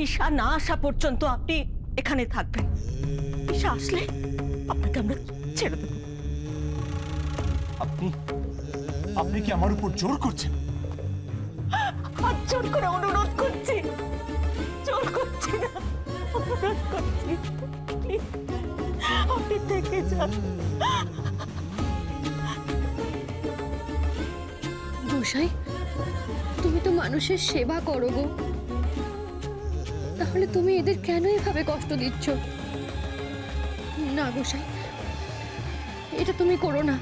ঈশা না আসা পর্যন্ত আপনি এখানে থাকবেন। ঈশা আসলে আপনাকে আমরা ছেড়ে দেব। আপনি আপনি কি আমার উপর জোর করছেন? হাত জোর করে অনুরোধ করছি, জোর করছি না, অনুরোধ করছি, আপনি থেকে যান। গোসাই, তুমি তো মানুষের সেবা করো গো, তাহলে তুমি এদের কেন এভাবে কষ্ট দিচ্ছ? না গোসাই, এটা তুমি করো না।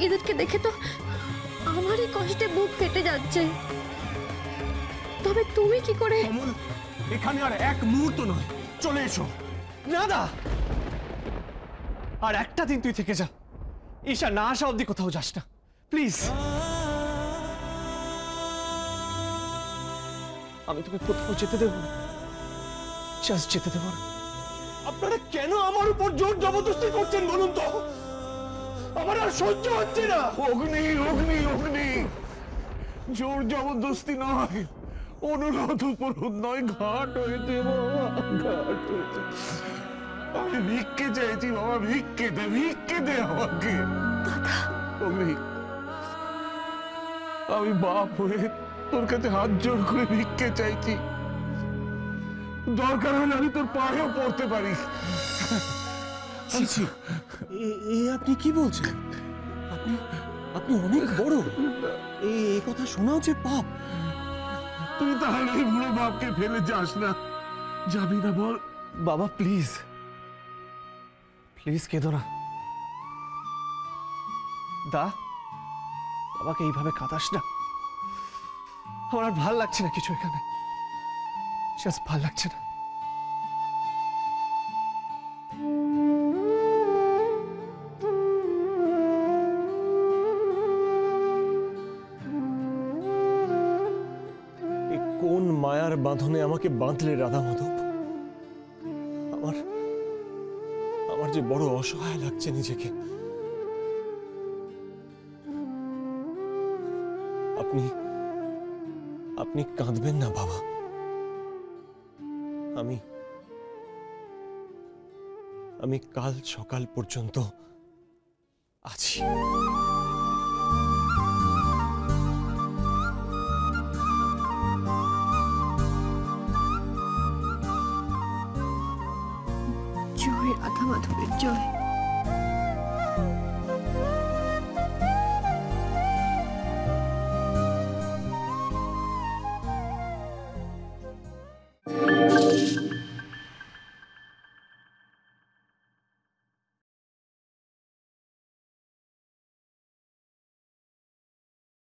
এদেরকে দেখে তো আমারই কষ্টে বুক ফেটে যাচ্ছে। তবে তুমি কি করে? কমল, এখানে আর এক মুহূর্ত নয়, চলে এসো। না দা, আর একটা দিন তুই থেকে যা। ঈশা না আসা অব্দি কোথাও যাস না, প্লিজ। আমি তোকে কোথাও যেতে দেবো না, জাস্ট যেতে দেবো না। আপনারা কেন আমার উপর জোর জবরদস্তি করছেন বলুন তো? আমার আর সহ্য হচ্ছে না। অগ্নি অগ্নি অগ্নি, জোর জবরদস্তি নয়, অনুরোধ উপরোধ নয়, ঘাট হয়েছে বাবা, ঘাট হয়েছে। আমি ভিক্ষে চাইছি বাবা, ভিক্ষে দে আমাকে। অগ্নি, আমি বাপ হয়ে তোর কাছে হাত জোর করে ভিক্ষে চাইছি। দরকার হলে আমি তোর পায়েও পড়তে পারি। আপনি কি বলছেন? আপনি অনেক বড়, এই কথা শোনাও যে পাপ। তুই তাহলে এই বুড়ো বাপকে ফেলে যাস না, যাবি না বল? বাবা প্লিজ, প্লিজ কেঁদো না। দা, বাবাকে এইভাবে কাঁদাস না। আমার আর ভাল লাগছে না কিছু এখানে, জাস্ট ভাল লাগছে না। কোন মায়ার বাঁধনে আমাকে বাঁধলে রাধা মাধব? আমার যে বড় অসহায় লাগছে নিজেকে। আপনি কাঁদবেন না বাবা, আমি কাল সকাল পর্যন্ত আছি। জয় রাধা মাধবের জয়।